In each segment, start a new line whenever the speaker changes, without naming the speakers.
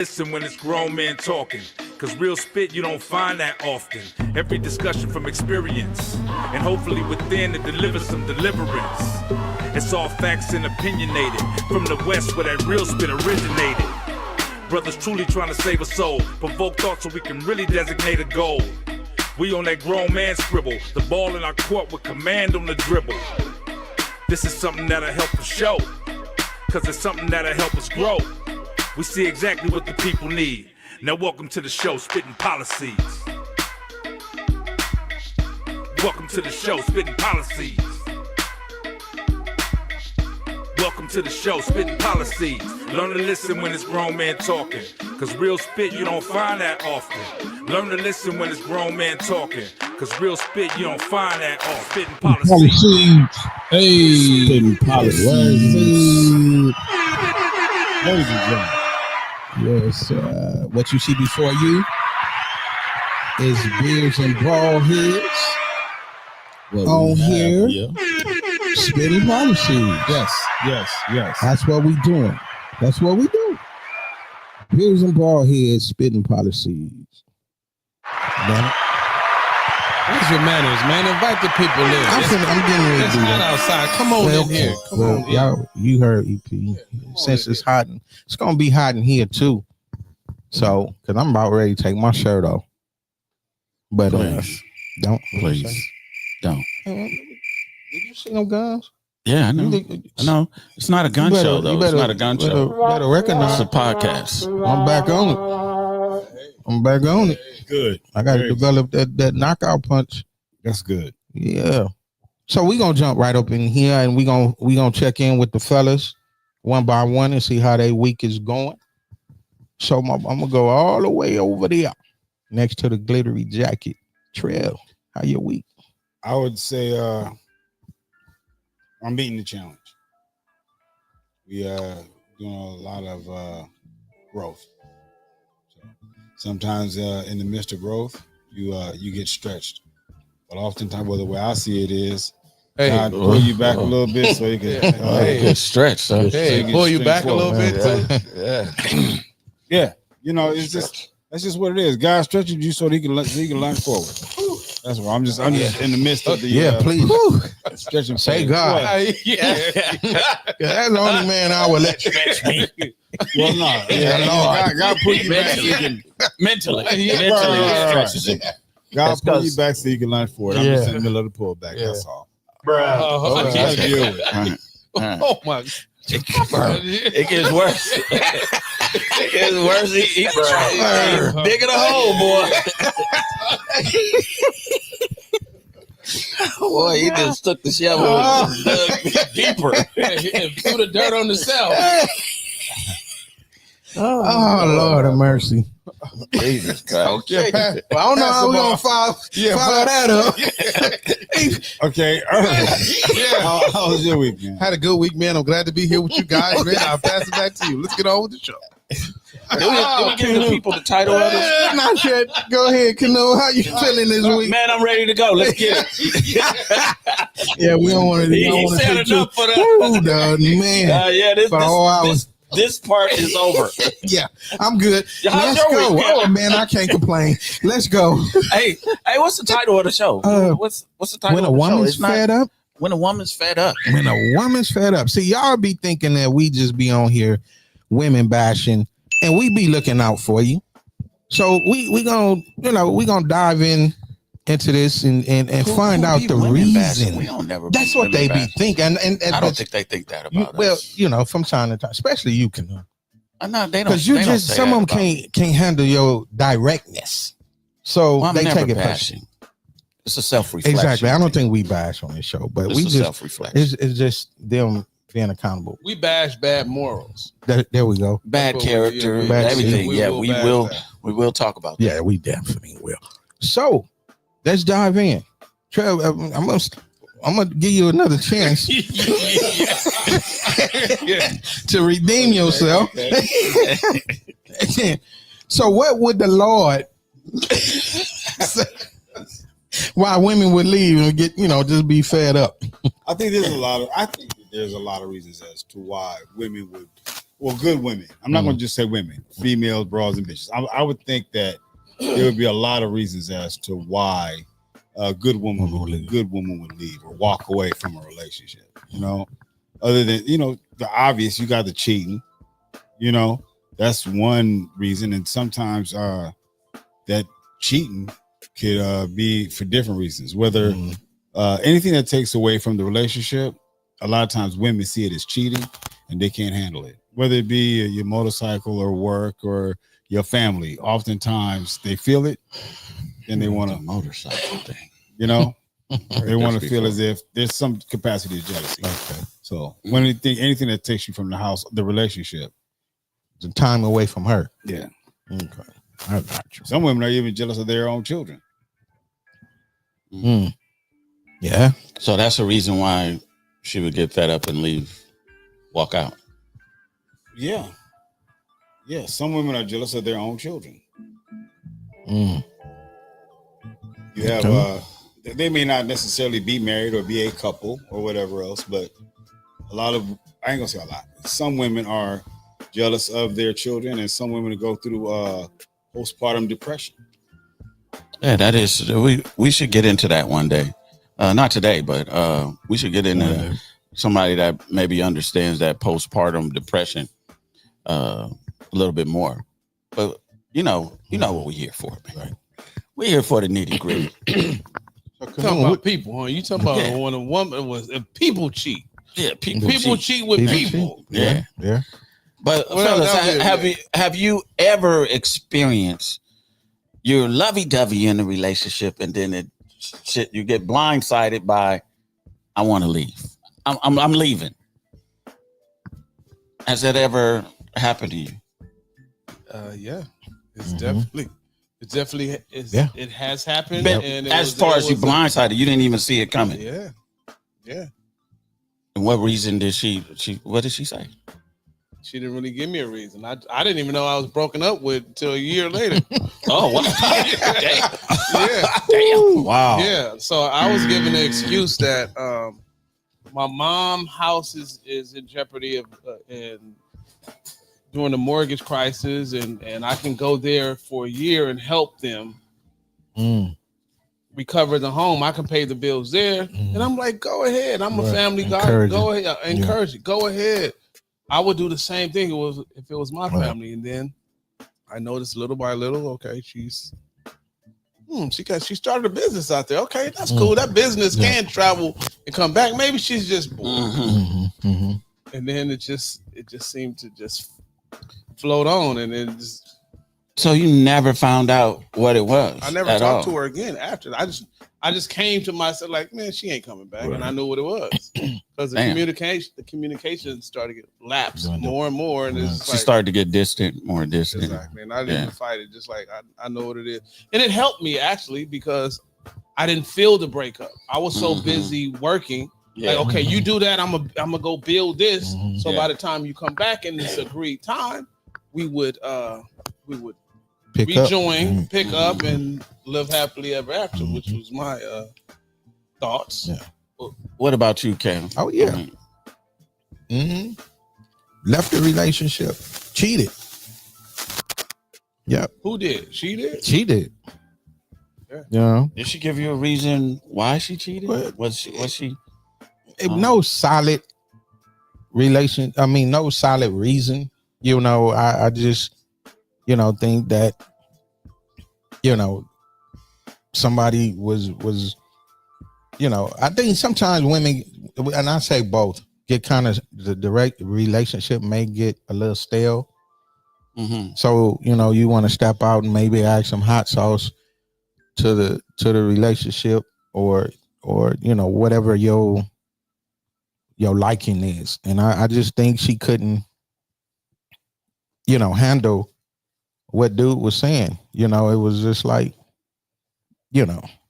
Listen when it's grown men talking, cause real spit you don't find that often. Every discussion from experience, and hopefully within it delivers some deliverance. It's all facts and opinionated, from the west where that real spit originated. Brothers truly trying to save a soul, provoke thought so we can really designate a goal. We on that grown man scribble, the ball in our court with command on the dribble. This is something that'll help us show, cause it's something that'll help us grow. We see exactly what the people need. Now welcome to the show, Spitting Policies. Welcome to the show, Spitting Policies. Welcome to the show, Spitting Policies. Learn to listen when it's grown man talking, cause real spit you don't find that often. Learn to listen when it's grown man talking, cause real spit you don't find that often. Spitting Policies.
Hey,
Spitting Policies.
ladies and gentlemen.
Yes, what you see before you is beers and bald heads on here. Spitting Policies.
Yes.
That's what we doing. That's what we do. Beers and bald heads, Spitting Policies. Now,
What's your manners, man? Invite the people in.
I'm getting ready to
It's
do
hot
that.
outside. Come on in here. Come on in.
Y'all, you heard EP. Since it's hot, it's gonna be hot in here too. So, cause I'm about ready to take my shirt off. But
Please.
don't
Don't.
Did you see no guns?
Yeah, I know. I know. It's not a gun show, though. It's not a gun show.
Better recognize.
It's a podcast.
I'm back on it. I'm back on it.
Good.
I got to develop that knockout punch.
That's good.
Yeah. So we gonna jump right up in here, and we gonna check in with the fellas one by one and see how their week is going. So I'm gonna go all the way over there next to the glittery jacket. Trail, how your week?
I would say I'm beating the challenge. We doing a lot of growth. So sometimes in the midst of growth, you get stretched. But oftentimes, well, the way I see it is, God pull you back a little bit so you can
Good stretch, huh?
pull you back a little
bit,
Yeah.
Yeah, you know, it's just that's just what it is. God stretches you so that he can lunge forward. That's why I'm just in the midst of the
please
stretching.
say God. That's the only man I would let stretch me.
Well, no, God pull you back so you can
Mentally.
Right.
Stretches it.
God
That's
pull you back so you can lunge forward. I'm just in the middle of the pullback.
Yeah.
That's all.
Okay.
That's to deal with.
All right.
Oh my!
It gets worse. It gets worse. He digging a hole, boy. Boy, he just took the shovel and dug deeper.
and threw the dirt on the cell.
Oh Lord of mercy.
Jesus Christ.
Okay. Well, I don't know how we're gonna follow that up.
Okay. How was your week, man?
Had a good week, man. I'm glad to be here with you guys, man. I'll pass it back to you. Let's get on with the show.
Did we give the people the title of this?
Not yet. Go ahead, Canoe. How you feeling this week?
Man, I'm ready to go. Let's get it.
Yeah, we don't want to.
He said enough for that.
Ooh, dog, man.
Yeah,
For all hours.
this part is over.
Yeah, I'm good.
How's
Let's
your
go.
week,
Oh man, I can't complain. Let's go.
Hey, what's the title of the show? What's the title
When
of
a
the
woman's
show?
fed up.
When a woman's fed up.
When a woman's fed up. See, y'all be thinking that we just be on here women bashing, and we be looking out for you. So we gonna dive into this and find out the reason.
We don't never.
That's what they be thinking. And
I don't think they think that about us.
Well, from time to time, especially you can.
No, they don't.
Because you just some of them can't handle your directness. So they take it personal.
It's a self-reflection.
Exactly. I don't think we bash on this show, but we just
self-reflection.
It's just them being accountable.
We bash bad morals.
There we go.
Bad character,
Bad
everything.
shit.
We will talk about that.
Yeah, we definitely will. So let's dive in. Trev, I'm gonna give you another chance to redeem yourself. So what would the Lord why women would leave and get, just be fed up?
I think there's a lot of reasons as to why women well, good women. I'm not going to just say women, females, bras, and bitches. I would think that there would be a lot of reasons as to why a good woman would leave or walk away from a relationship. You know, other than the obvious, you got the cheating. You know, that's one reason, and sometimes that cheating could be for different reasons. Whether anything that takes away from the relationship, a lot of times women see it as cheating, and they can't handle it. Whether it be your motorcycle or work or your family, oftentimes they feel it, and they want to
motorcycle thing.
You know, they want to feel as if there's some capacity of jealousy. Okay. So when you think anything that takes you from the house, the relationship,
the time away from her.
Yeah.
Okay. I got you.
Some women are even jealous of their own children.
Yeah.
So that's the reason why she would get fed up and leave, walk out.
Yeah. Yeah. Some women are jealous of their own children. You have they may not necessarily be married or be a couple or whatever else, but a lot of, I ain't gonna say a lot. Some women are jealous of their children, and some women go through postpartum depression.
Yeah, that is. We should get into that one day. Not today, but we should get into somebody that maybe understands that postpartum depression a little bit more. But you know what we're here for, man. Right. We're here for the nitty gritty.
Talking about people, huh? You talking about when a woman was if people cheat.
Yeah, people
cheat with people.
Yeah. But
Well,
fellas, have you ever experienced you're lovey-dovey in a relationship and then you get blindsided by I want to leave. I'm leaving. Has that ever happened to you?
Yeah. It's definitely it has happened.
But
and
as far as you blindsided, you didn't even see it coming.
Yeah.
And what reason did she what did she say?
She didn't really give me a reason. I didn't even know I was broken up with until a year later.
Oh, wow.
Damn.
Wow.
Yeah. So I was given the excuse that my mom's house is in jeopardy of during the mortgage crisis, and I can go there for a year and help them recover the home. I can pay the bills there. And I'm like, go ahead. I'm a family guy. Go ahead. Encourage it. Go ahead. I would do the same thing if it was my family. And then I noticed little by little, okay, she started a business out there. Okay, that's cool. That business can travel and come back. Maybe she's just bored. And then it just seemed to just float on, and it just.
So you never found out what it was.
I never talked to her again after. I just came to myself like, man, she ain't coming back, and I knew what it was because the communication started to get lapsed more and more, and
she started to get more distant.
Exactly, and I didn't fight it. Just like I know what it is, and it helped me actually because I didn't feel the breakup. I was so busy working. Like, okay, you do that. I'm gonna go build this. So by the time you come back in this agreed time, we would rejoin, pick up, and live happily ever after, which was my thoughts.
Yeah. What about you, Cam?
Oh yeah. Left the relationship, cheated. Yep.
Who did? She did.
She did.
Yeah.
Did she give you a reason why she cheated? Was she?
No solid relation. I mean, no solid reason. I just, think that, somebody was, I think sometimes women, and I say both, get kind of the direct relationship may get a little stale. So, you want to step out and maybe add some hot sauce to the relationship or whatever your liking is. And I just think she couldn't, handle what dude was saying. It was just like,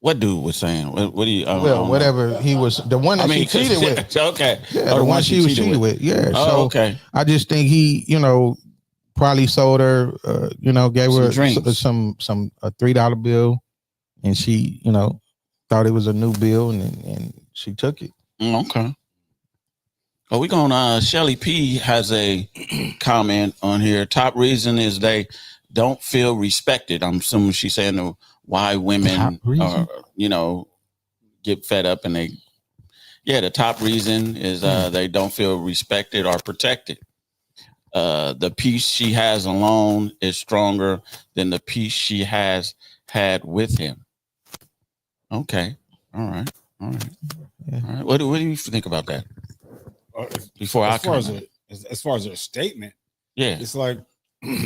what dude was saying? What do you?
Whatever he was, the one that she cheated with.
Okay.
Yeah, the one she was cheated with. Yeah.
Oh,
so
okay.
I just think he, probably sold her, gave her some a $3 bill, and she, thought it was a new bill, and she took it.
Okay. Oh, we going Shelly P has a comment on here. Top reason is they don't feel respected. I'm assuming she's saying why women
Top reason?
are, get fed up and the top reason is they don't feel respected or protected. The peace she has alone is stronger than the peace she has had with him. Okay. All right. All right. What do you think about that? Before
as far as their statement, it's like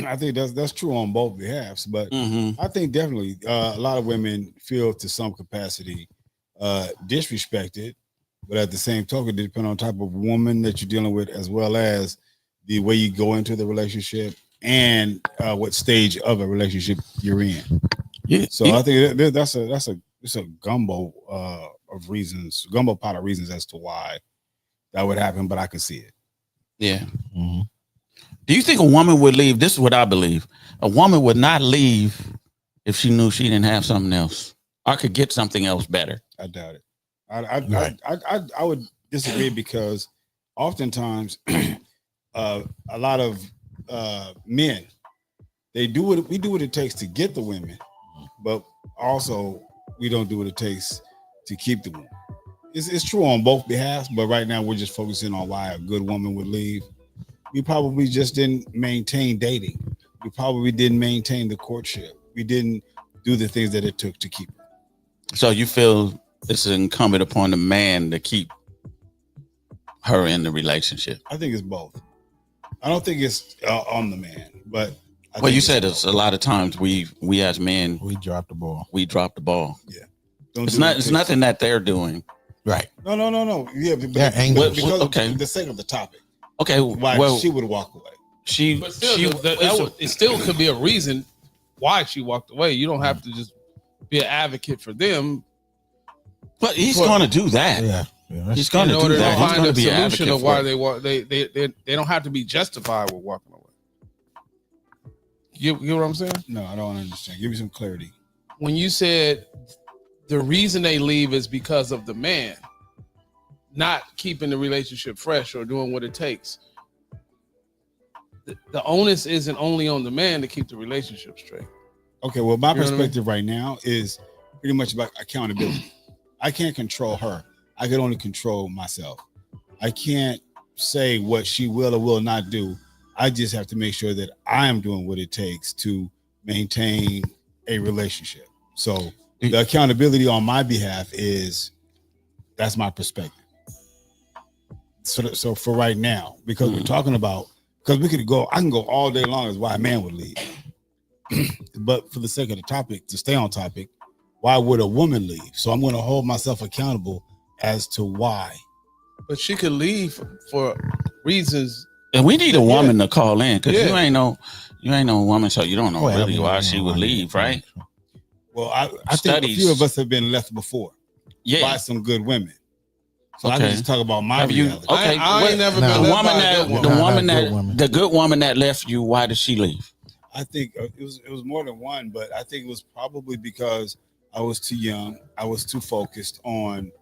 I think that's true on both behalves, but I think definitely a lot of women feel to some capacity disrespected, but at the same token, it depends on the type of woman that you're dealing with, as well as the way you go into the relationship and what stage of a relationship you're in. So I think that's a gumbo of reasons, gumbo pot of reasons as to why that would happen, but I can see it.
Yeah. Mm-hmm. Do you think a woman would leave? This is what I believe. A woman would not leave if she knew she didn't have something else or could get something else better.
I doubt it. I would disagree because oftentimes a lot of men, we do what it takes to get the women, but also we don't do what it takes to keep the women. It's true on both behalves, but right now we're just focusing on why a good woman would leave. We probably just didn't maintain dating. We probably didn't maintain the courtship. We didn't do the things that it took to keep her.
So you feel it's incumbent upon the man to keep her in the relationship?
I think it's both. I don't think it's on the man, but
you said it's a lot of times we as men
we drop the ball.
Yeah, it's nothing that they're doing.
Right.
No. Yeah,
because
of the sake of the topic.
Okay.
Why she would walk away.
It still could be a reason why she walked away. You don't have to just be an advocate for them.
But he's going to do that.
Yeah.
He's going to do that. He's going to be a solution of why
they walk. They don't have to be justified with walking away. You get what I'm saying?
No, I don't understand. Give me some clarity.
When you said the reason they leave is because of the man not keeping the relationship fresh or doing what it takes. The onus isn't only on the man to keep the relationship straight.
Okay, well, my perspective right now is pretty much about accountability. I can't control her. I can only control myself. I can't say what she will or will not do. I just have to make sure that I am doing what it takes to maintain a relationship. So the accountability on my behalf that's my perspective. So for right now, because we're talking about, because I can go all day long as why a man would leave. But for the sake of the topic, to stay on topic, why would a woman leave? So I'm going to hold myself accountable as to why.
But she could leave for reasons.
And we need a woman to call in, because you ain't no woman, so you don't know really why she would leave, right?
Well, I think a few of us have been left before by some good women. So I can just talk about my reality.
Okay,
I ain't never been left by
the good woman that left you. Why did she leave?
I think it was more than one, but I think it was probably because I was too young. I was too focused on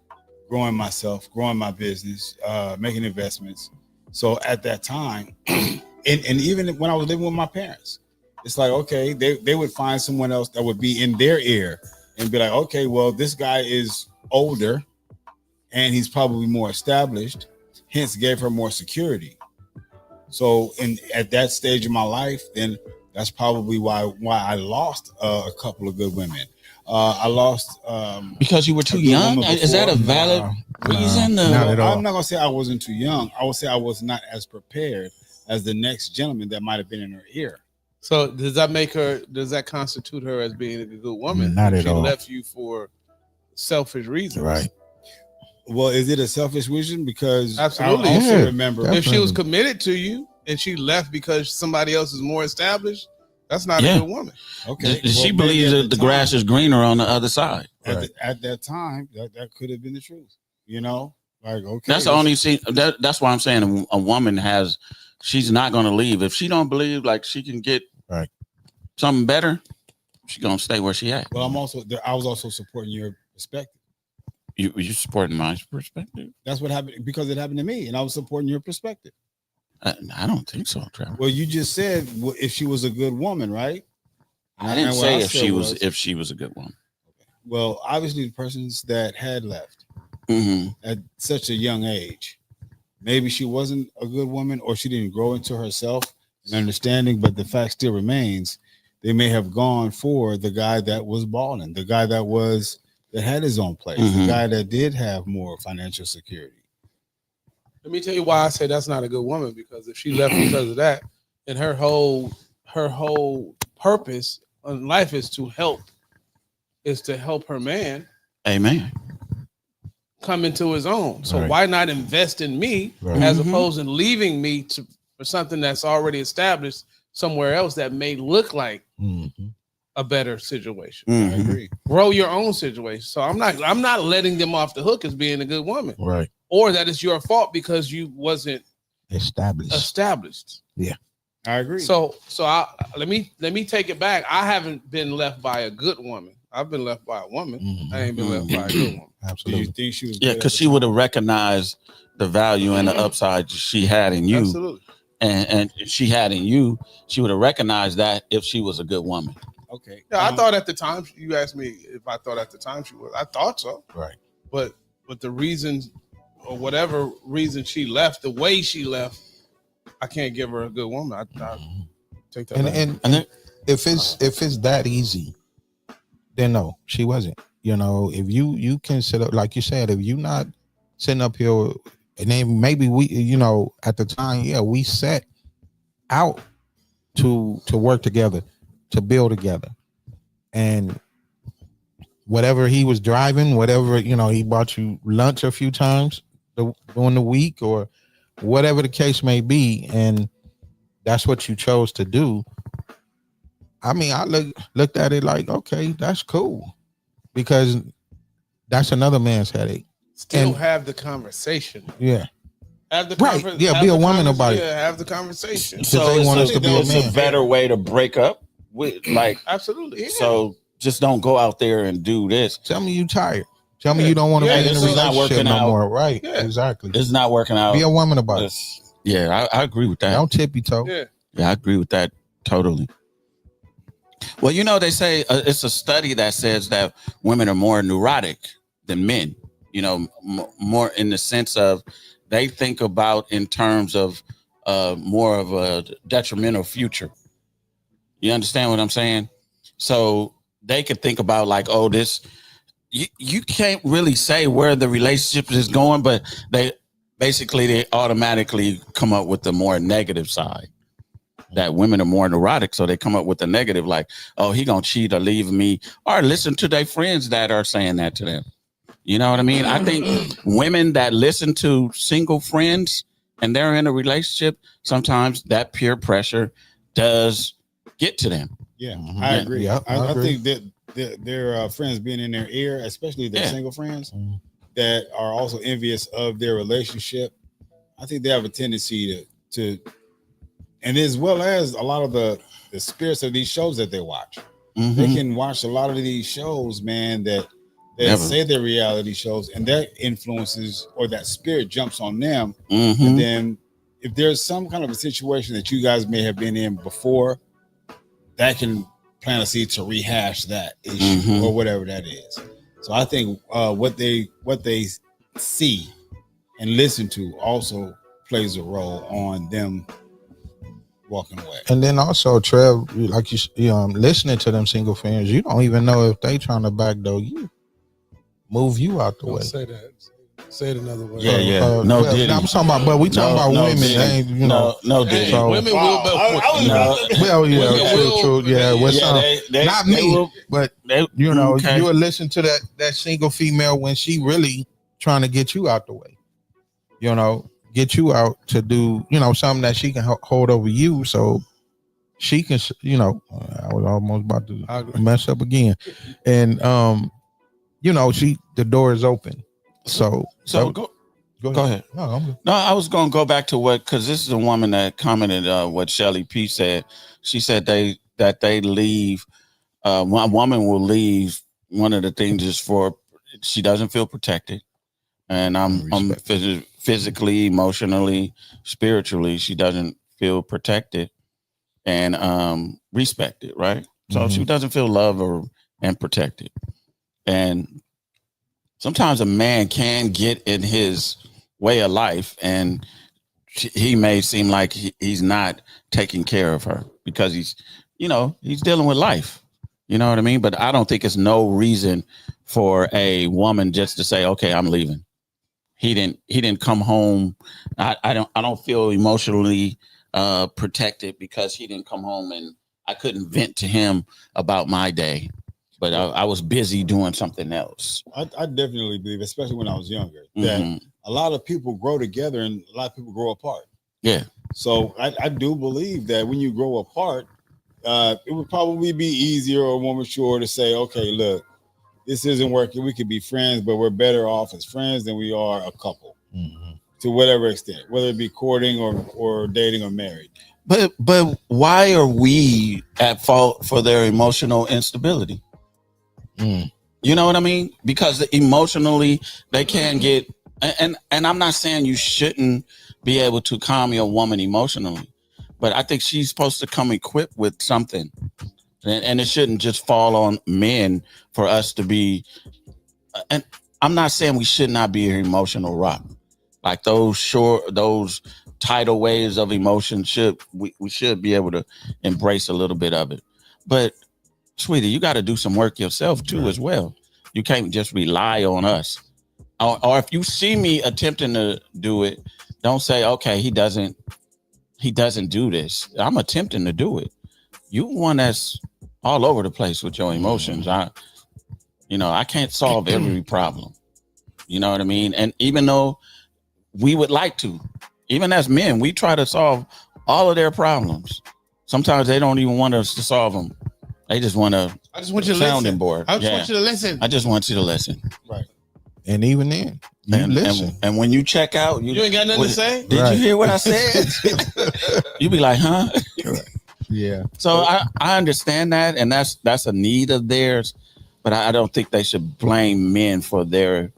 growing myself, growing my business, making investments. So at that time, and even when I was living with my parents, it's like, okay, they would find someone else that would be in their ear and be like, okay, well, this guy is older and he's probably more established, hence gave her more security. So at that stage of my life, then that's probably why I lost a couple of good women. I lost
because you were too young. Is that a valid reason?
Not at all.
I'm not gonna say I wasn't too young. I would say I was not as prepared as the next gentleman that might have been in her ear.
So does that constitute her as being a good woman?
Not at all.
She left you for selfish reasons.
Right.
Well, is it a selfish reason? Because
absolutely.
I also remember
if she was committed to you and she left because somebody else is more established, that's not a good woman.
Okay.
She believes that the grass is greener on the other side.
At that time, that could have been the truth. You know, like, okay.
That's the only thing. That's why I'm saying a woman she's not going to leave. If she don't believe like she can get something better, she's going to stay where she at.
Well, I was also supporting your perspective.
You supporting my perspective?
That's what happened because it happened to me, and I was supporting your perspective.
I don't think so, Trevor.
Well, you just said if she was a good woman, right?
I didn't
And what
say
I
if
said
she was a good woman.
Well, obviously, the persons that had left
Mm-hmm.
at such a young age, maybe she wasn't a good woman, or she didn't grow into herself and understanding. But the fact still remains, they may have gone for the guy that was balling, the guy that had his own place,
Mhm.
the guy that did have more financial security.
Let me tell you why I say that's not a good woman, because if she left because of that, and her whole purpose in life is to help her man
Amen.
come into his own. So
Right.
why not invest in me
Right.
as
Mhm.
opposed to leaving me for something that's already established somewhere else that may look like
Mhm.
a better situation.
I
Mhm.
agree.
Grow your own situation. So I'm not letting them off the hook as being a good woman,
Right.
or that it's your fault because you wasn't
Established.
established.
I agree.
So let me take it back. I haven't been left by a good woman. I've been left by a woman.
Mhm.
I ain't been left by a good woman.
Did you
Absolutely.
think she was?
Yeah,
good
because
at
she
the
would
time?
have recognized the value and the upside she had in you,
Absolutely.
and she had in you. She would have recognized that if she was a good woman.
Okay.
Yeah, I thought at the time, you asked me if I thought at the time she was. I thought so.
Right.
But the reasons, or whatever reason she left, the way she left, I can't give her a good woman. I take that
And
back.
and,
And
and if it's that easy, then no, she wasn't. You know, if you consider, like you said, if you not sitting up here, and then maybe we, you know, at the time, yeah, we set out to work together, to build together, and whatever he was driving, whatever, you know, he bought you lunch a few times during the week, or whatever the case may be, and that's what you chose to do. I mean, I looked at it like, okay, that's cool, because that's another man's headache.
Still
and-
have the conversation.
Yeah,
Have the
Right. Yeah,
have
be a
the
woman
convers-
about it.
Yeah, have the conversation.
they want us to be a
it's
man.
a better way to break up with, like,
Absolutely. Yeah.
so just don't go out there and do this.
tell me you tired. Tell me
Yeah.
you don't want to
Yeah,
be in a
this is
not
relationship
working
no
out.
more. Right?
Yeah.
Exactly.
It's not working out.
Be a woman about it.
Yeah, I agree with that.
Don't tippy toe.
Yeah.
Yeah, I agree with that totally. Well, you know, they say it's a study that says that women are more neurotic than men, you know, more in the sense of they think about in terms of more of a detrimental future. You understand what I'm saying? So they could think about like, oh, this, you can't really say where the relationship is going, but they automatically come up with the more negative side. That women are more neurotic, so they come up with the negative, like, oh, he gonna cheat or leave me, or listen to their friends that are saying that to them. You know what I mean? I think women that listen to single friends and they're in a relationship, sometimes that peer pressure does get to them.
Yeah,
Mhm.
I
Yeah.
agree.
Yeah, I
I
agree.
think that their friends being in their ear, especially their
Yeah.
single friends
Mhm.
that are also envious of their relationship, I think they have a tendency to and as well as a lot of the spirits of these shows that they watch.
Mhm.
They can watch a lot of these shows, man, that
Never.
say they're reality shows, and that influences or that spirit jumps on them.
Mhm.
And then if there's some kind of a situation that you guys may have been in before, that can plant a seed to rehash that issue
Mhm.
or whatever that is. So I think what they see and listen to also plays a role on them walking away.
And then also, Trev, like listening to them single friends, you don't even know if they trying to backdoor you, move you out the
Don't
way.
say that. Say it another way.
Yeah. No
well,
Diddy.
I'm talking about, but we talking about women.
Diddy.
They ain't, you know.
no
Hey,
Diddy.
So-
women
Wow.
will.
I was
No.
about to-
Well, yeah,
Women will-
true. Yeah, with some,
they-
not
they
me,
will-
but
they-
you know,
okay.
you would listen to that single female when she really trying to get you out the way. You know, get you out to do, you know, something that she can hold over you, so she can, you know. I was almost about
I
to
agree.
mess up again, and you know, the door is open. So
Go ahead.
No, I'm good.
No, I was going to go back to because this is a woman that commented what Shelly P said. She said that they leave. One woman will leave. One of the things is for she doesn't feel protected, and I'm physically, emotionally, spiritually, she doesn't feel protected and respected, right? So she doesn't feel loved and protected. And sometimes a man can get in his way of life, and he may seem like he's not taking care of her because he's dealing with life. You know what I mean? But I don't think it's no reason for a woman just to say, okay, I'm leaving. He didn't come home. I don't feel emotionally protected because he didn't come home, and I couldn't vent to him about my day, but I was busy doing something else.
I definitely believe, especially when I was younger, that a lot of people grow together and a lot of people grow apart.
Yeah.
So I do believe that when you grow apart, it would probably be easier or more mature to say, okay, look, this isn't working. We could be friends, but we're better off as friends than we are a couple, to whatever extent, whether it be courting or dating or married.
But why are we at fault for their emotional instability? You know what I mean? Because emotionally they can get, and I'm not saying you shouldn't be able to calm your woman emotionally, but I think she's supposed to come equipped with something. And it shouldn't just fall on men for us to be. And I'm not saying we should not be an emotional rock. Like those tidal waves of emotion we should be able to embrace a little bit of it. But sweetie, you got to do some work yourself too as well. You can't just rely on us. Or if you see me attempting to do it, don't say, okay, he doesn't do this. I'm attempting to do it. You one that's all over the place with your emotions. I can't solve every problem. You know what I mean? And even though we would like to, even as men, we try to solve all of their problems. Sometimes they don't even want us to solve them. They just want to.
I just want you to
sounding
listen.
board.
I just want you to listen.
I just want you to listen.
Right.
And even then, you listen.
And when you check out,
You ain't got nothing to say?
Did you hear what I said? You be like, huh?
Yeah.
So I understand that, and that's a need of theirs, but I don't think they should blame men for their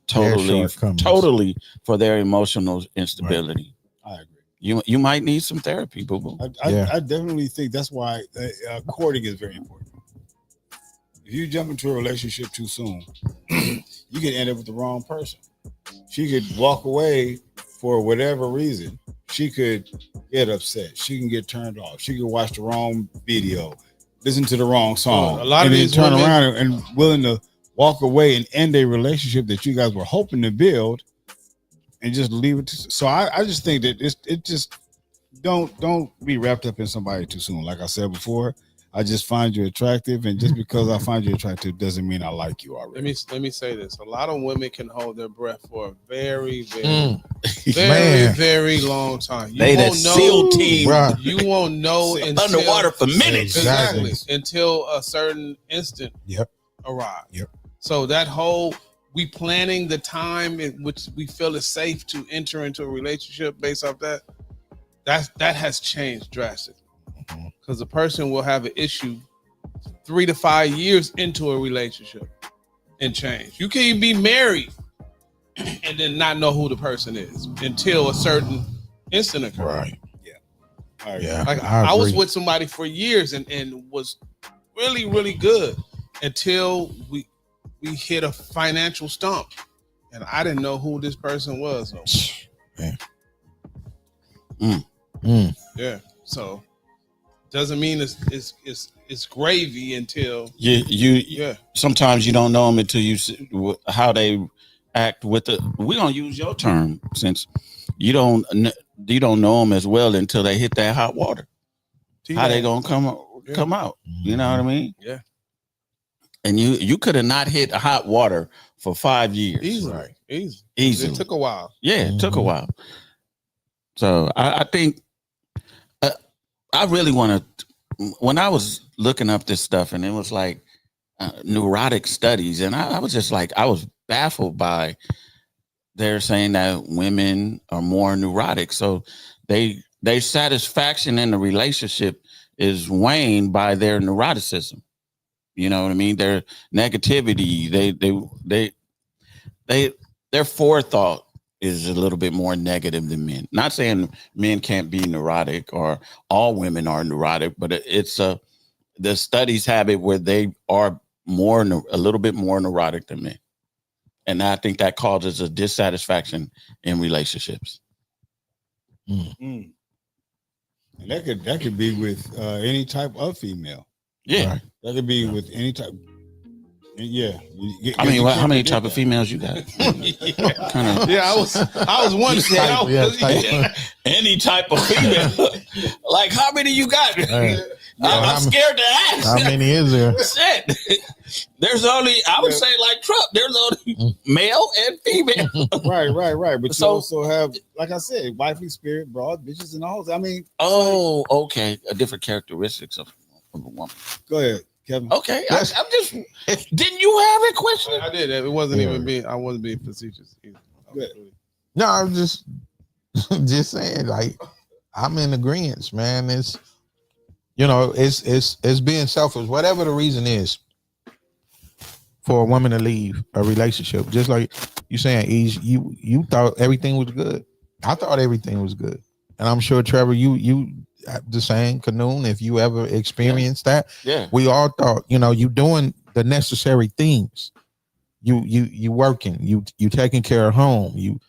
totally for their emotional instability.
Right. I agree.
You might need some therapy, boo boo.
I definitely think that's why courting is very important. If you jump into a relationship too soon, you can end up with the wrong person. She could walk away for whatever reason. She could get upset. She can get turned off. She could watch the wrong video, listen to the wrong song,
A lot of
and then
these
turn
women-
around and willing to walk away and end a relationship that you guys were hoping to build, and just leave it. So I just think that it just don't be wrapped up in somebody too soon. Like I said before, I just find you attractive, and just because I find you attractive doesn't mean I like you already.
Let me say this. A lot of women can hold their breath for a very, very,
Man.
very long time.
They that SEAL team
Right.
You won't know until
underwater for minutes.
Exactly. Until a certain instant arrives.
Yep.
So that whole we planning the time in which we feel it's safe to enter into a relationship based off that has changed drastically. Because the person will have an issue 3 to 5 years into a relationship and change. You can even be married and then not know who the person is until a certain instant occurs.
Right.
All right.
Yeah.
Like I was
agree.
with somebody for years and was really, really good until we hit a financial stump and I didn't know who this person was.
Man.
Yeah. So doesn't mean it's gravy until
you sometimes you don't know them until you see how they act with we're gonna use your term since you don't know them as well until they hit that hot water. How they gonna come out? You know what I mean?
Yeah.
And you could have not hit hot water for 5 years.
Easily.
Easily.
It took a while.
Yeah, it took a while. So I think I really want to. When I was looking up this stuff, and it was like neurotic studies, and I was just like, I was baffled by they're saying that women are more neurotic, so their satisfaction in the relationship is waned by their neuroticism. You know what I mean? Their negativity, their forethought is a little bit more negative than men. Not saying men can't be neurotic or all women are neurotic, but the studies have it where they are a little bit more neurotic than men. And I think that causes a dissatisfaction in relationships.
And that could be with any type of female.
Yeah.
Right.
That could be with any type. Yeah.
How many type of females you got? Kinda,
Yeah, I was wondering.
any type of female. Like, how many you got? I'm scared to ask.
How many is there?
Shit. There's only, I would say, like Trump, there's only male and female.
Right. But
So-
you also have, like I said, wifely spirit, broad bitches, and all. I mean,
Oh, okay. A different characteristics of a woman.
go ahead, Kevin.
Okay. I'm just, didn't you have a question?
I did. It wasn't even being. I wasn't being facetious either.
Good.
No, I'm just saying, like, I'm in agreement, man. It's, you know, it's being selfish, whatever the reason is for a woman to leave a relationship. Just like you saying, you thought everything was good. I thought everything was good. And I'm sure, Trevor, you the same, Canoon, if you ever experienced that.
Yeah.
We all thought, you know, you doing the necessary things. You working, you taking care of home. You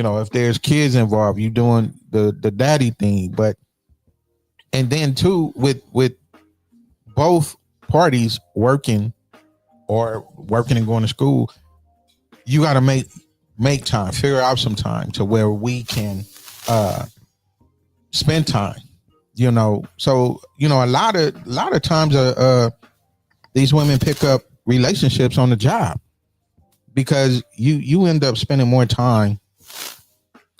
know, if there's kids involved, you doing the daddy thing. But and then too, with both parties working and going to school, you got to make time, figure out some time to where we can spend time. You know, so you know, a lot of times these women pick up relationships on the job because you end up spending more time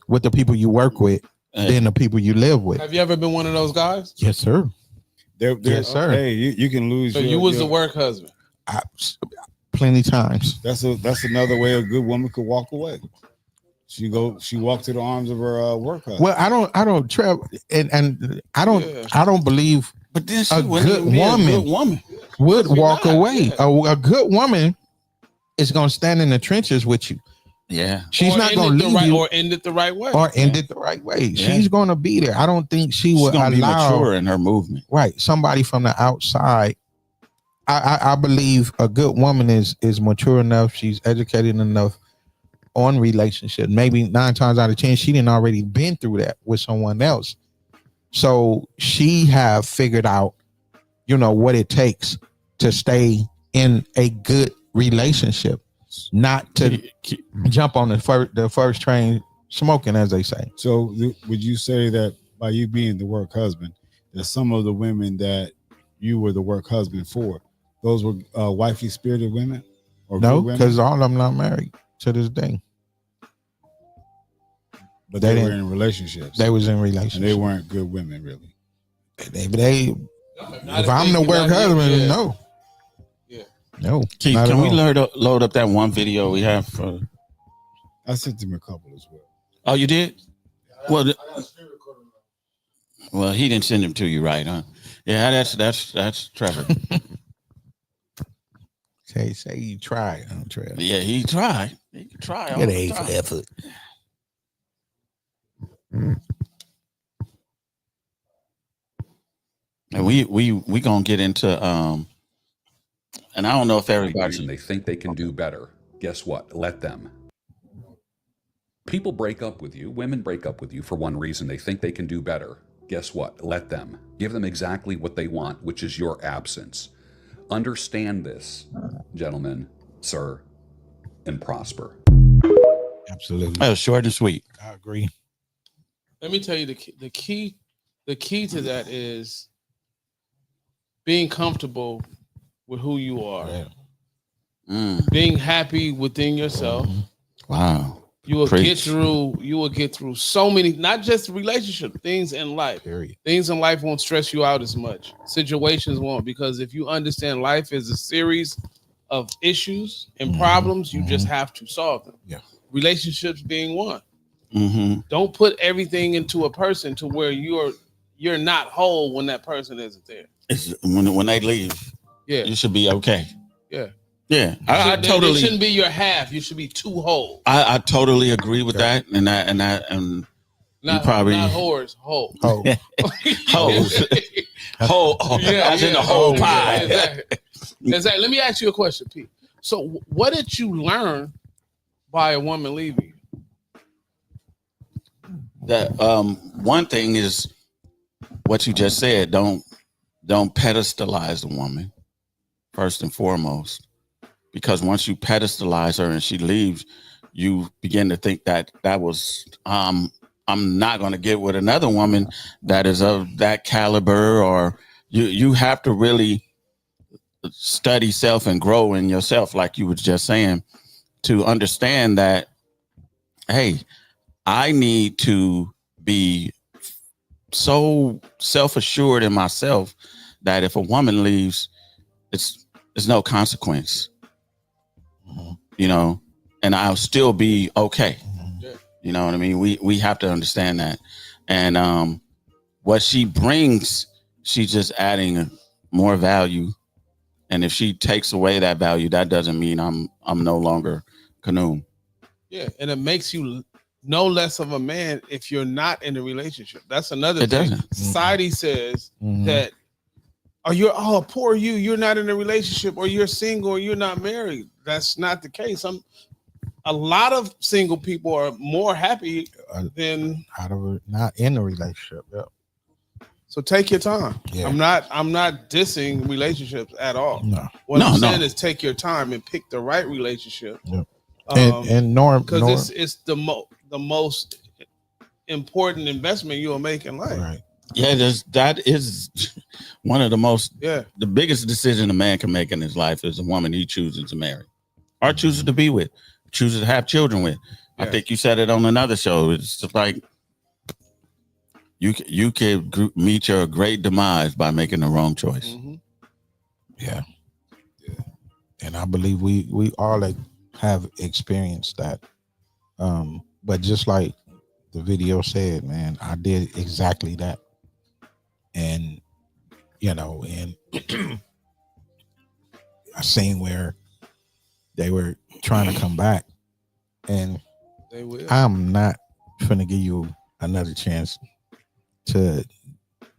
with the people you work with than the people you live with.
Have you ever been one of those guys?
Yes, sir.
Yes,
sir.
Hey, you can lose.
So you was the work husband.
Plenty times.
That's another way a good woman could walk away. She walked to the arms of her work husband.
Well, I don't, Trev, and I don't believe
But then she
A
wouldn't
good
even be a
woman.
good woman.
would walk
not,
away. A good woman is going to stand in the trenches with you.
Yeah.
She's
Or
not
end
going
it
to
the
leave
right,
you
or end it the right way.
or end it the right way.
Yeah.
She's going to be there. I don't think she
She's
would
gonna be
allow
mature in her movement.
right somebody from the outside. I believe a good woman is mature enough. She's educated enough on relationships. Maybe 9 times out of 10, she didn't already been through that with someone else. So she have figured out, you know, what it takes to stay in a good relationship, not to jump on the first train smoking, as they say.
So would you say that by you being the work husband, that some of the women that you were the work husband for, those were wifely spirited women? Or
No,
good women?
because all of them not married to this day.
But
they
they were
didn't-
in relationships.
They was in
and
relationships.
they weren't good women, really.
They if I'm the work husband, no.
Yeah.
No.
Keith,
not
can
at
we
all.
load up that one video we have for?
I sent them a couple as well.
Oh, you did? Well, he didn't send them to you, right? Huh? Yeah, that's Trevor.
Say you tried, huh, Trev?
Yeah, he tried. He could try. all
Get
the
A for
time.
effort.
And we gonna get into and I don't know if
and
everybody.
they think they can do better. Guess what? Let them. People break up with you. Women break up with you for one reason. They think they can do better. Guess what? Let them. Give them exactly what they want, which is your absence. Understand this, gentlemen, sir, and prosper.
Absolutely.
Oh, short and sweet.
I agree.
Let me tell you the key to that is being comfortable with who you are,
Yeah.
being happy within yourself.
Wow.
You will
Preach.
get through so many, not just relationship things in life.
Period.
Things in life won't stress you out as much. Situations won't, because if you understand life is a series of issues and problems, you just have to solve them.
Yeah.
Relationships being one.
Mm-hmm.
Don't put everything into a person to where you're not whole when that person isn't there.
It's when they leave.
Yeah.
you should be okay.
Yeah.
Yeah, I
They
totally.
shouldn't be your half. You should be two whole.
I totally agree with that, and
Not,
probably-
not whores, whole.
Oh,
hoes, whole, as in the whole pie.
Exactly. Exactly. Let me ask you a question, Pete. So, what did you learn by a woman leaving you?
That one thing is what you just said. Don't pedestalize the woman first and foremost, because once you pedestalize her and she leaves, you begin to think that was I'm not going to get with another woman that is of that caliber, or you have to really study self and grow in yourself, like you were just saying, to understand that, hey, I need to be so self-assured in myself that if a woman leaves, it's no consequence, you know, and I'll still be okay. You know what I mean? We have to understand that. And what she brings, she's just adding more value. And if she takes away that value, that doesn't mean I'm no longer Kanoon.
Yeah, and it makes you no less of a man if you're not in a relationship. That's another
It
thing.
doesn't.
Society says
Mhm.
that, poor you, you're not in a relationship, or you're single, or you're not married. That's not the case. A lot of single people are more happy than.
out of it, not in a relationship. Yeah.
So take your time.
Yeah.
I'm not dissing relationships at all.
No.
What I'm
No.
saying is take your time and pick the right relationship.
Yeah. And Norm,
because it's the most important investment you'll make in life.
right.
Yeah, that is one of
Yeah.
the biggest decision a man can make in his life is a woman he chooses to marry or chooses to be with, chooses to have children with. I
Yeah.
think you said it on another show. It's just like you could meet your great demise by making the wrong choice.
Mhm.
Yeah. And I believe we all have experienced that. But just like the video said, man, I did exactly that. And and I seen where they were trying to come back, and
They will.
I'm not finna give you another chance to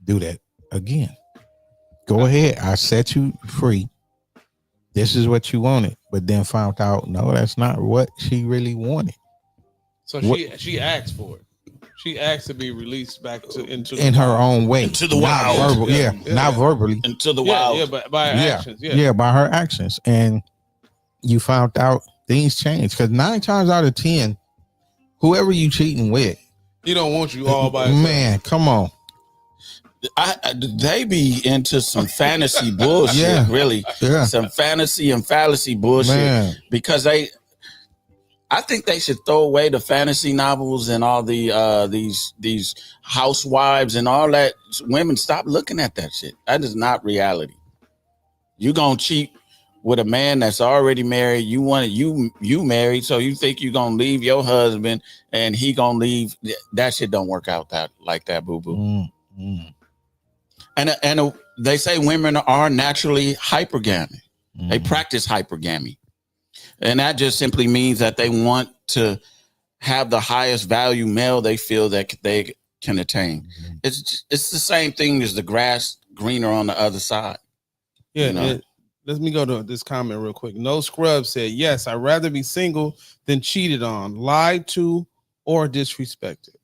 do that again. Go ahead. I set you free. This is what you wanted, but then found out, no, that's not what she really wanted.
So
What-
she asked for it. She asked to be released back into
In her own way.
Into the
Not
wild.
verbal,
Yeah,
yeah,
yeah.
not verbally.
Into the
Yeah,
wild.
yeah, but by her
Yeah,
actions. Yeah.
Yeah, by her actions. And you found out things changed. Because 9 times out of 10, whoever you cheating with,
He don't want you all by himself.
man, come on.
They be into some fantasy bullshit,
Yeah.
really.
Yeah.
Some fantasy and fallacy bullshit.
Man.
Because I think they should throw away the fantasy novels and all the these housewives and all that. Women, stop looking at that shit. That is not reality. You gonna cheat with a man that's already married. You want you married, so you think you gonna leave your husband and he gonna leave. That shit don't work out like that, boo boo. And they say women are naturally hypergamy. They practice hypergamy. And that just simply means that they want to have the highest value male they feel that they can attain. It's the same thing as the grass greener on the other side.
Yeah.
You know?
Let me go to this comment real quick. No Scrub said, yes, I'd rather be single than cheated on, lied to, or disrespected.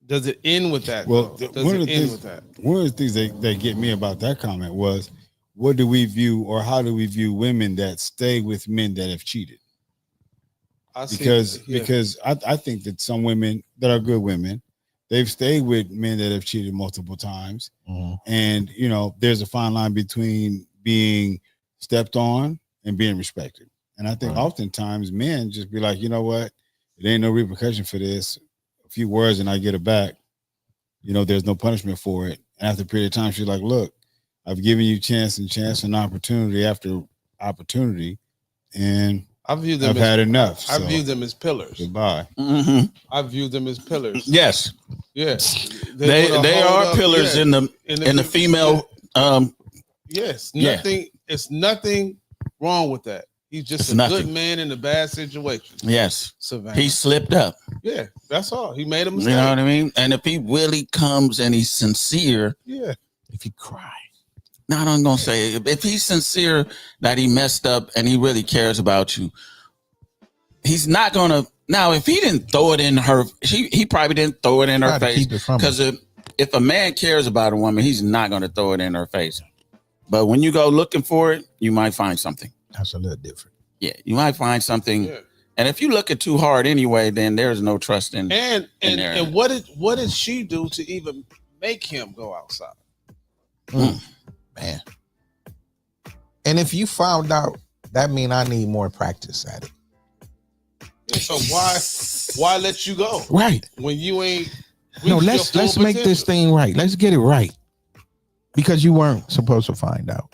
Does it end with that?
Well,
though? Does
one
it
of the
end
things-
with that?
One of the things that get me about that comment was, what do we view, or how do we view women that stay with men that have cheated?
I see.
Because I think that some women that are good women, they've stayed with men that have cheated multiple times, and there's a fine line between being stepped on and being respected. And I think oftentimes men just be like, you know what, it ain't no repercussion for this. A few words and I get it back. There's no punishment for it. And after a period of time, she's like, look, I've given you chance and opportunity after opportunity, and
I view them
I've
as,
had enough.
I
so
view them as pillars.
goodbye.
Mm-hmm.
I view them as pillars.
Yes,
Yeah.
they
wanna
are
hold up,
pillars
yeah,
in the female
Yes,
Yeah.
nothing. It's nothing wrong with that. He's just
It's
a
nothing.
good man in a bad situation.
Yes,
Savannah.
he slipped up.
Yeah, that's all. He made a
You
mistake.
know what I mean? And if he really comes and he's sincere,
Yeah.
If you cry.
not I'm gonna say if he's sincere that he messed up and he really cares about you, he's not gonna. Now, if he didn't throw it in her, he probably didn't throw it in her
Try to
face.
keep it from
Because if a man cares about a woman, he's not gonna throw it in her face. But when you go looking for it, you might find something.
That's a little different.
Yeah, you might find something.
Yeah.
And if you look it too hard anyway, then there's no trust in.
And
in there.
and what did she do to even make him go outside?
Man. And if you found out, that mean I need more practice at it.
So why let you go
Right.
when you ain't?
No,
reached your
let's
full
make this
potential?
thing right. Let's get it right. Because you weren't supposed to find out.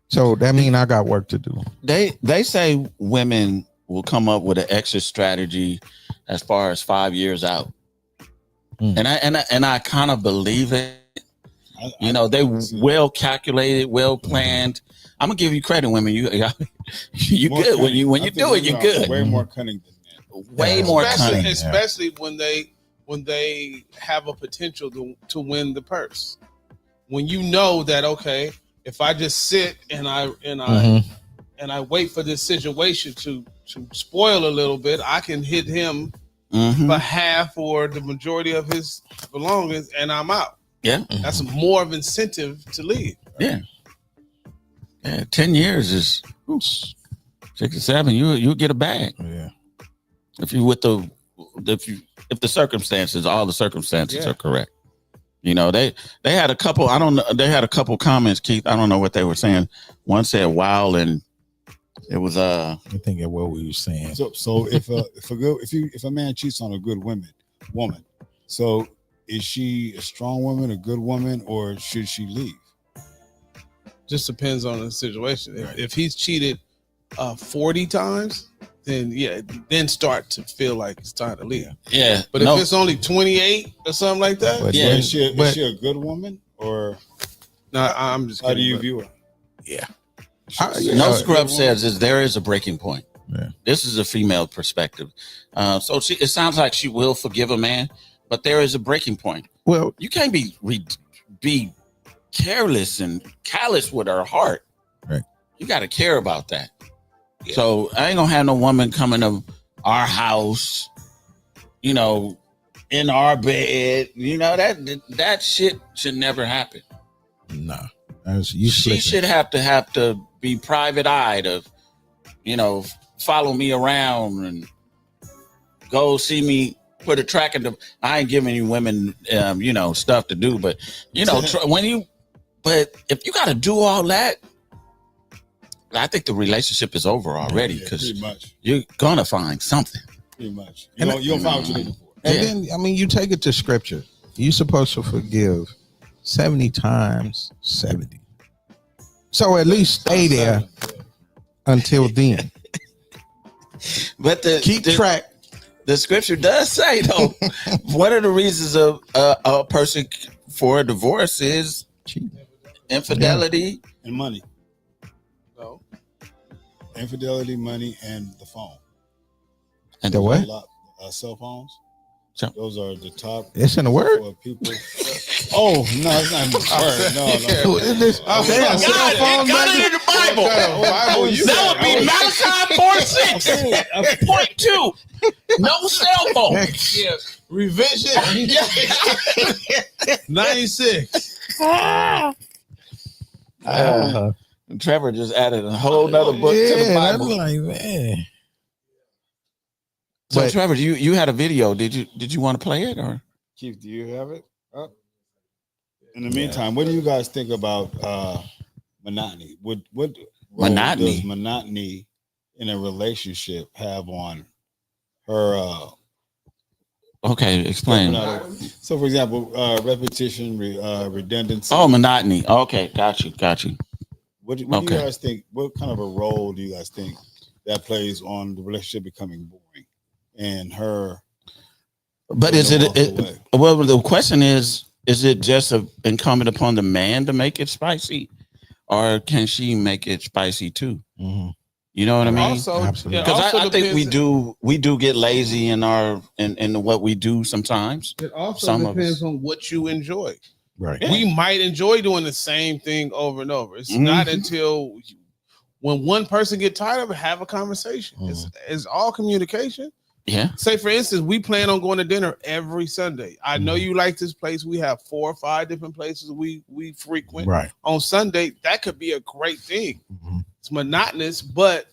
So that mean I got work to do.
They say women will come up with an exit strategy as far as 5 years out. And I kind of believe it. You know, they well calculated, well planned. I'm gonna give you credit, women. You
More
good
cunning.
when
I
you
think
do it. You
women are
good.
Way more cunning than men.
Way more cunning.
Especially when they have a potential to win the purse. When you know that, okay, if I just sit and I wait for this situation to spoil a little bit, I can hit him for half or the majority of his belongings, and I'm out.
Yeah,
That's more of incentive to leave.
yeah. 10 years is 6 or 7. You'll get a bag
Yeah.
if the circumstances, all the circumstances are correct. You know, they had a couple. I don't know. They had a couple comments, Keith. I don't know what they were saying. One said "wow," and it was
I think of what we were saying.
So if a man cheats on a good woman, so is she a strong woman, a good woman, or should she leave?
Just depends on the situation. If he's cheated 40 times, then start to feel like it's time to leave.
yeah.
But if it's only 28 or something like that,
But
Yeah.
then-
Is she a good woman, or
no, I'm just
how
kidding.
do you
but-
view her?
Yeah.
No Scrub says there is a breaking point.
Yeah.
This is a female perspective. So it sounds like she will forgive a man, but there is a breaking point.
Well,
You can't be careless and callous with her heart.
Right.
You got to care about that. So I ain't gonna have no woman coming to our house, you know, in our bed. You know that shit should never happen.
nah.
She should have to be private eyed of, you know, follow me around and go see me. Put a track in the. I ain't giving you women, you know, stuff to do, but you know, but if you got to do all that, I think the relationship is over already
Yeah,
because
pretty much.
you're gonna find something.
Pretty much. You'll find what you're looking for.
And
Yeah.
then, I mean, you take it to scripture. You're supposed to forgive 70 times 70. So at least stay there until then.
But
Keep track.
The scripture does say though, one of the reasons of a person for a divorce is infidelity.
And money,
No.
infidelity, money, and the phone.
And
The what?
Cell phones.
So-
Those are the top.
It's in the word.
For people. Oh no, it's not in the word. No.
Is this-
Damn,
God, it got it in the Bible.
Bible, you
That would be Malachi 4:6.2. No cell phone.
yeah, revision 96.
Trevor just added a whole nother book to the
Yeah,
Bible.
that's like, man.
So
But-
Trevor, you had a video. Did you want to play it or?
Keith, do you have it up? In the meantime, what do you guys think about monotony? What role
Monotony?
does monotony in a relationship have on her?
Okay, explain.
So, for example, repetition, redundancy.
Oh, monotony. Okay, got you.
What do
okay.
you guys think? What kind of a role do you guys think that plays on the relationship becoming boring and her?
But is
walk
it
away?
well? The question is, is it just incumbent upon the man to make it spicy, or can she make it spicy too?
Mhm.
You know what I mean?
Also,
Absolutely.
it
Because
also
I think we
depends-
do get lazy in what we do sometimes.
It also
Some of
depends
us.
on what you enjoy.
Right.
Yeah.
We might enjoy doing the same thing over and over. It's not
Mhm.
until when one person get tired of it, have a conversation. It's all communication.
Yeah.
Say, for instance, we plan on going to dinner every Sunday. I know you like this place. We have 4 or 5 different places we frequent.
Right.
On Sunday, that could be a great thing.
Mhm.
It's monotonous, but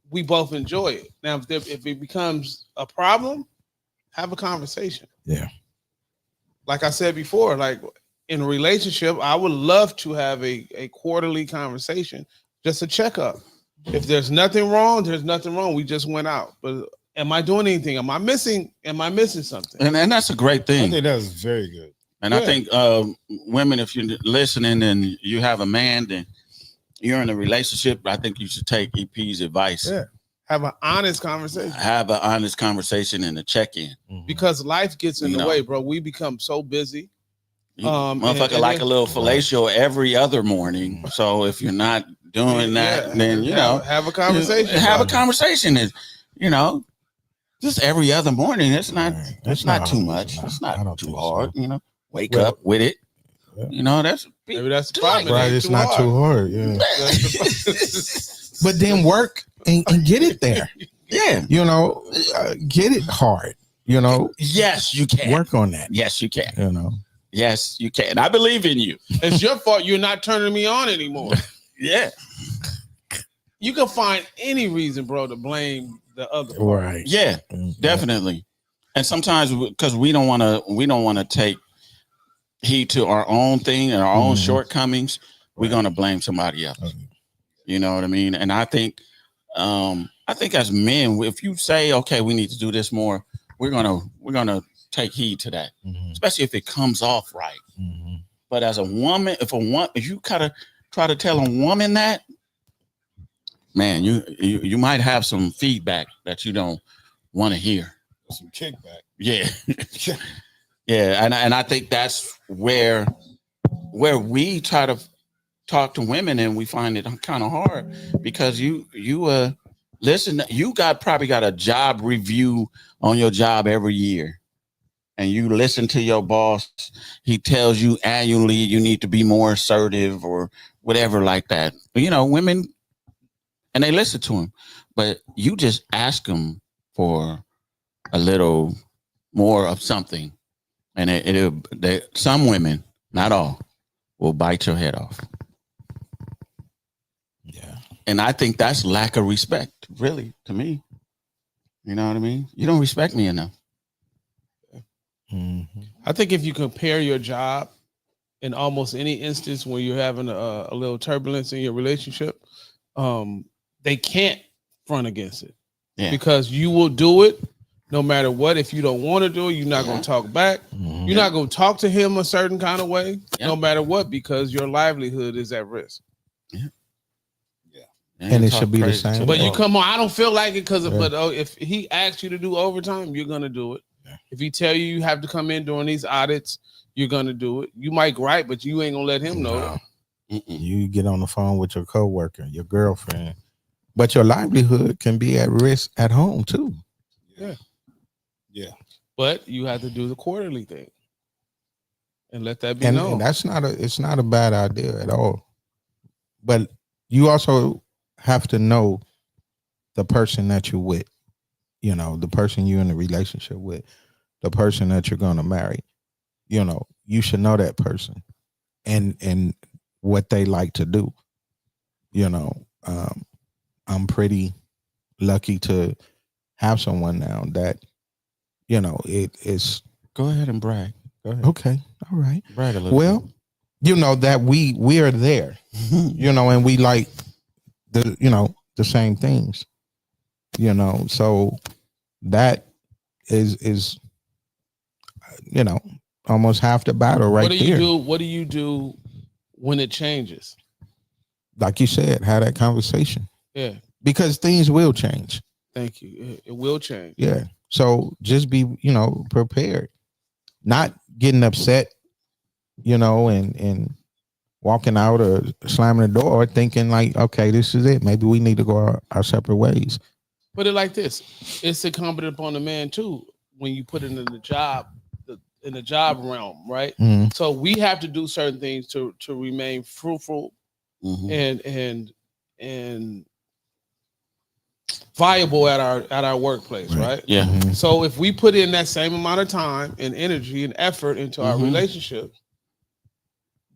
we both enjoy it. Now, if it becomes a problem, have a conversation.
Yeah.
Like I said before, like in a relationship, I would love to have a quarterly conversation, just a checkup. If there's nothing wrong, there's nothing wrong. We just went out. But am I doing anything? Am I missing something?
And that's a great
I
thing.
think that's very good.
And
Yeah.
I think women, if you're listening and you have a man, then you're in a relationship, I think you should take EP's advice.
Yeah. Have an honest conversation.
Have an honest conversation and a check-in.
Because life gets in
You
the
know.
way, bro. We become so busy.
Motherfucker
and
like
then-
a little fellatio every other morning. So if you're not doing that,
Yeah.
then you know,
have a conversation.
Have a
about it.
conversation. Is just every other morning. It's not.
Right.
It's not too much. It's
I
not
don't
too
think so.
hard. Wake
Well,
up with it.
yeah.
That's
Maybe that's the
Do like
problem. It
Right.
ain't
It's not
hard.
too hard. Yeah.
That's
But then work and get it there.
yeah.
Get it hard.
Yes, you can.
Work on that.
Yes, you can. Yes, you can. I believe in you.
it's your fault you're not turning me on anymore.
Yeah.
You can find any reason, bro, to blame the other.
Right.
Yeah. Definitely. And sometimes because we don't want to take heed to our own thing and our own
Mhm.
shortcomings, we're gonna blame somebody else.
Okay.
You know what I mean? And I think as men, if you say, okay, we need to do this more, we're gonna take heed to that,
Mhm.
especially if it comes off right.
Mhm.
But as a woman, if you kind of try to tell a woman that, man, you might have some feedback that you don't want to hear.
Some kickback.
Yeah. Yeah. And I think that's where we try to talk to women and we find it kind of hard because you listen, you probably got a job review on your job every year. And you listen to your boss, he tells you annually you need to be more assertive or whatever like that. Women, and they listen to him, but you just ask them for a little more of something, and some women, not all, will bite your head off.
Yeah.
And I think that's lack of respect, really, to me. You know what I mean? You don't respect me enough.
Mhm.
I think if you compare your job in almost any instance where you're having a little turbulence in your relationship, they can't front against it.
Yeah.
Because you will do it no matter what. If you don't want to do it, you're not going to talk back.
Mhm.
You're not going to talk to him a certain kind of way,
Yeah.
no matter what, because your livelihood is at risk.
And it should be the
Crazy
same
too.
But you come on, I don't feel like it because,
Yeah.
but if he asks you to do overtime, you're gonna do it.
Yeah.
If he tell you have to come in during these audits, you're gonna do it. You might gripe, but you ain't gonna let him know.
No.
that.
You get on the phone with your coworker, your girlfriend, but your livelihood can be at risk at home too.
Yeah.
But you have to do the quarterly thing and let that be
And
known.
that's it's not a bad idea at all. But you also have to know the person that you're with, the person you're in a relationship with, the person that you're going to marry. You should know that person and what they like to do. I'm pretty lucky to have someone now that, it is
Go ahead and brag. Go ahead.
okay. All right.
Brag a little.
Well, that we are there,
bit.
and we like the same things, so that is almost half the battle right
what do you
there.
do? What do you do when it changes?
Like you said, have that conversation
Yeah,
because things will change.
thank you. It will change.
Yeah. So just be, prepared, not getting upset you know, and walking out or slamming the door thinking like, okay, this is it. Maybe we need to go our separate ways.
Put it like this: it's incumbent upon the man too when you put it in the job, in the job realm, right?
Mhm.
So we have to do certain things to remain fruitful
Mhm.
and viable at our workplace, right?
Yeah.
Mhm.
So if we put in that same amount of time and energy and effort into our
Mhm.
relationship,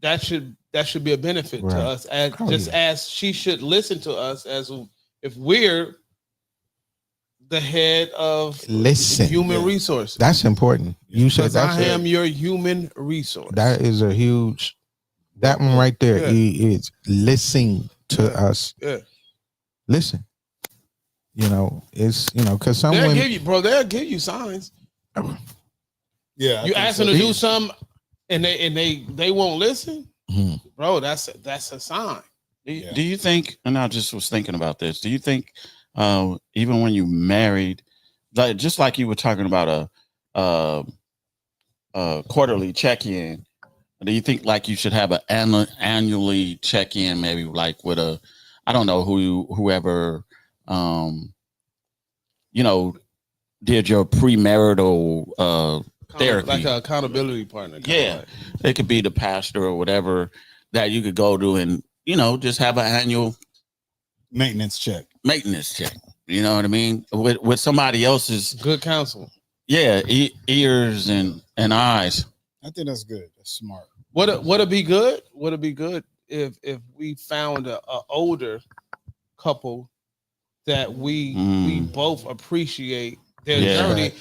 that should be a benefit
Right.
to us, as
Oh,
just
yeah.
as she should listen to us as if we're the head of
Listen.
human resources.
That's important. You said
Because
that's
I am your human resource.
that is a huge, that one right there
Yeah.
is listening to us.
Yeah.
Listen, you know, it's, you know, because some
They'll
women,
give you, bro. They'll give you signs.
Yeah,
You ask them to do something, and they won't listen,
Mhm.
bro. That's a sign.
Do you think, and I just was thinking about this, do you think even when you married, like just like you were talking about a quarterly check-in, do you think like you should have an annually check-in, maybe like with a, I don't know, whoever you know, did your premarital therapy,
Like an accountability partner.
Yeah, it could be the pastor or whatever that you could go to, and you know, just have an annual
maintenance check.
You know what I mean? With somebody else's
good counsel.
Yeah, ears and eyes.
I think that's good. That's smart.
Would it be good? Would it be good if we found a older couple that we both appreciate their journey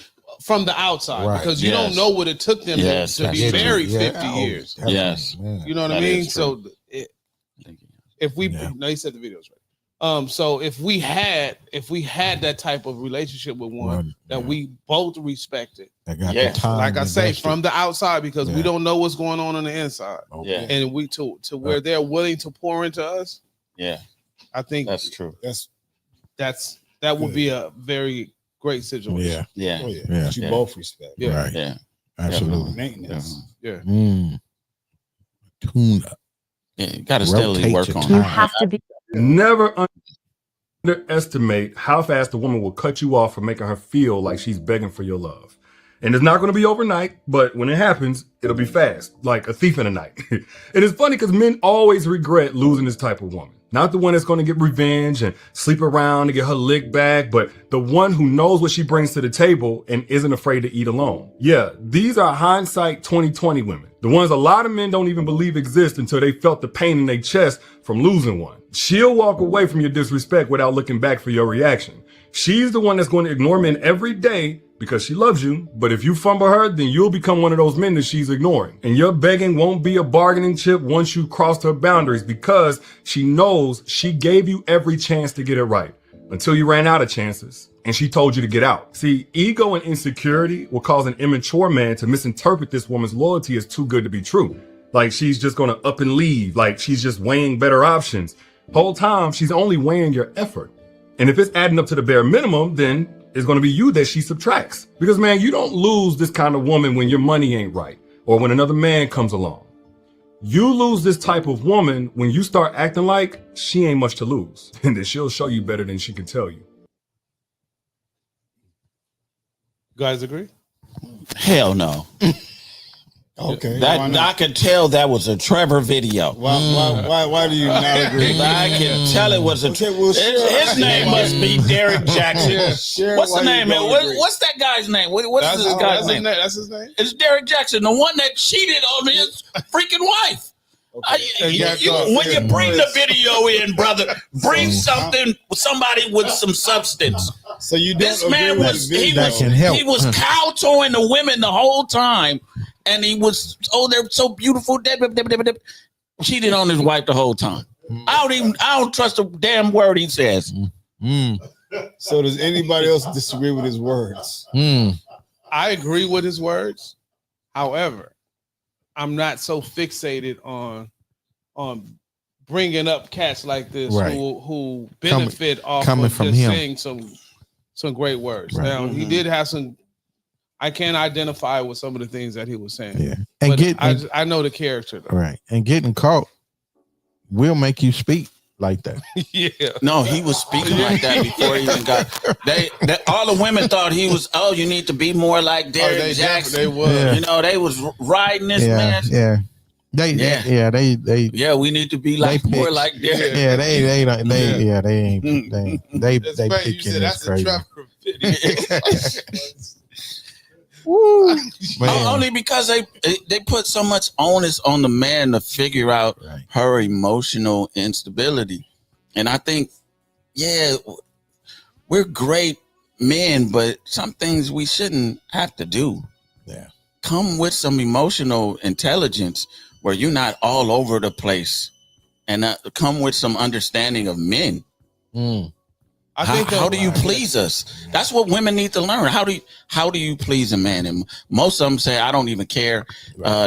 from the outside,
Right.
because you don't know what it took them to be married 50 years.
Definitely.
Yes.
Yeah.
You know what I
That
mean?
is true.
So if we no, you said the videos right. So if we had that type of relationship with one that we both respected,
I got
Yeah.
the time
like I say,
invested.
from the outside, because we
Yeah.
don't know what's going on the inside,
Yeah,
and we to where they're willing to pour into us.
yeah,
I think
that's true.
that would be a very great situation.
Yeah.
Yeah,
Oh yeah.
Yeah.
That you
Yeah.
both respect.
Yeah.
Right.
yeah,
Absolutely.
Maintenance.
Yeah.
Tune up.
yeah. You got to steadily
Rotate
work
your
on
time.
it.
have to be
Never underestimate how fast a woman will cut you off for making her feel like she's begging for your love. And it's not going to be overnight, but when it happens, it'll be fast, like a thief in the night. And it's funny because men always regret losing this type of woman. Not the one that's going to get revenge and sleep around to get her lick back, but the one who knows what she brings to the table and isn't afraid to eat alone. Yeah, these are hindsight 2020 women. The ones a lot of men don't even believe exist until they felt the pain in their chest from losing one. She'll walk away from your disrespect without looking back for your reaction. She's the one that's going to ignore men every day because she loves you. But if you fumble her, then you'll become one of those men that she's ignoring. And your begging won't be a bargaining chip once you crossed her boundaries, because she knows she gave you every chance to get it right until you ran out of chances and she told you to get out. See, ego and insecurity will cause an immature man to misinterpret this woman's loyalty as too good to be true. Like she's just going to up and leave. Like she's just weighing better options. Whole time, she's only weighing your effort. And if it's adding up to the bare minimum, then it's going to be you that she subtracts. Because, man, you don't lose this kind of woman when your money ain't right or when another man comes along. You lose this type of woman when you start acting like she ain't much to lose and that she'll show you better than she can tell you.
You guys agree?
Hell no.
Okay.
That
why
I
not?
could tell that was a Trevor video.
Why do you not agree?
I can tell it was a.
Okay, well,
His name must be Derek Jackson.
Share
What's the
why you
name?
don't
Man?
agree.
What's that guy's name? What's this guy's name?
That's his name.
It's Derek Jackson, the one that cheated on his freaking wife.
And got caught
When you
saying
bring the
words.
video in, brother, bring somebody with some substance.
So you don't
This
agree
man
with
was
the
he
video.
That can help.
was kowtowing the women the whole time, and he was they're so beautiful. Cheated on his wife the whole time. I don't trust a damn word he says.
So does anybody else disagree with his words?
I agree with his words. However, I'm not so fixated on bringing up cats like this
Right.
who benefit off
coming
of
from
just
him.
saying some great words.
Right.
Now he did have some. I can't identify with some of the things that he was saying.
Yeah. And
But I know the character though.
right. And getting caught will make you speak like that.
Yeah.
No, he was speaking like that before he even got. They all the women thought he was. Oh, you need to be more like Derrick Jackson.
They was.
Yeah.
You know, they was riding this
Yeah,
man.
yeah. They
Yeah, we need to be like
They
more
pick-
like Derrick.
yeah, they ain't they
That's
they
funny. You
picking
said
this
that's a
crazy.
traffic video.
Woo, man.
Only because they put so much onus on the man to figure out
Right.
her emotional instability. And I think, yeah, we're great men, but some things we shouldn't have to do.
Yeah.
Come with some emotional intelligence where you're not all over the place, and come with some understanding of men.
Mm.
I think
How do you please us? That's what women need to learn. How do you please a man? And most of them say, I don't even care.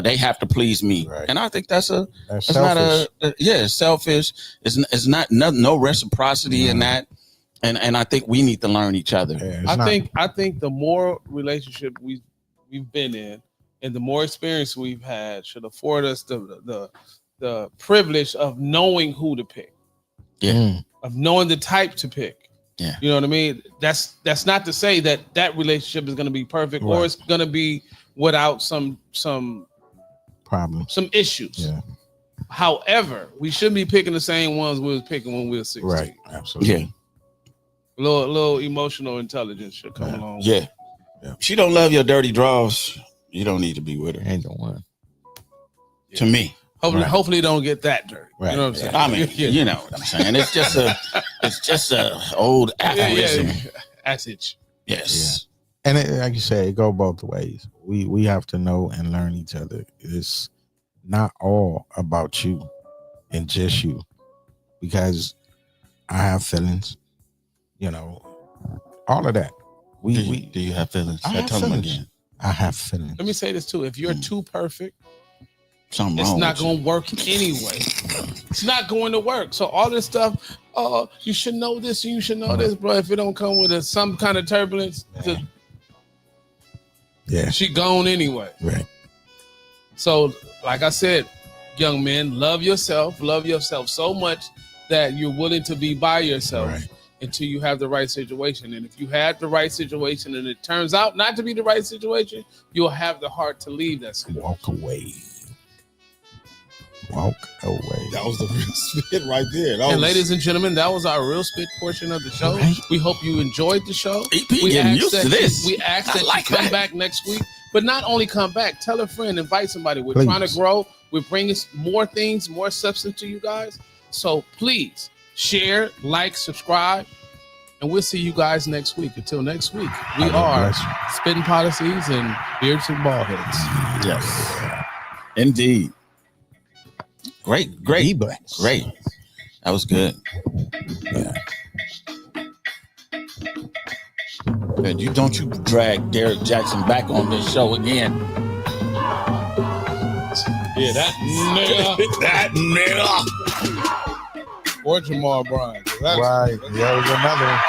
They have to please me.
Right.
And I think that's
That's
not
selfish.
it's selfish. It's not no reciprocity in that. And I think we need to learn each other.
Yeah, it's
I
not-
think the more relationship we've been in and the more experience we've had should afford us the privilege of knowing who to pick,
Yeah.
Mm.
of knowing the type to pick.
Yeah.
You know what I mean? That's not to say that relationship is going to be perfect or
Right.
it's going to be without some
Problems.
issues.
Yeah.
However, we shouldn't be picking the same ones we was picking when we were 16.
Right. Absolutely.
Yeah.
Little emotional intelligence should come along.
Yeah.
Yeah.
She don't love your dirty draws. You don't need to be with her.
Ain't the one.
To me.
Hopefully it don't get that dirty.
Right.
You know what I'm saying?
I mean, you know what I'm saying. It's just a old aphorism.
That's it.
Yes.
And like you said, it go both ways. We have to know and learn each other. It's not all about you and just you, because I have feelings. You know, all of that.
Do you have feelings?
I have
Tell them
feelings.
again.
I have feelings.
Let me say this too. If you're too perfect,
Something
it's
wrong
not
with you.
going to work anyway. It's not going to work. So all this stuff, you should know this and you should know this, bro. If it don't come with some kind of turbulence,
Yeah.
she gone anyway.
Right.
So, like I said, young men, love yourself so much that you're willing to be by yourself
Right.
until you have the right situation. And if you had the right situation and it turns out not to be the right situation, you'll have the heart to leave that situation.
Walk away. Walk away.
That was the real spit right there. That
And
was,
ladies and gentlemen, that was our real spit portion of the show.
Right.
We hope you enjoyed the show.
EP getting used to this.
We ask
I
that
like
you come
that.
back next week, but not only come back, tell a friend, invite somebody. We're
Please.
trying to grow. We're bringing more things, more substance to you guys. So please share, like, subscribe, and we'll see you guys next week. Until next week, we
God
are
bless you.
Spitting Policies and Beards and Ballheads.
Yes. Indeed. Great.
E-blacks.
Great. That was good.
Yeah.
And you drag Derrick Jackson back on this show again.
Yeah, that nigga.
That nigga.
Or Jamal Bryant.
Right. That was another one.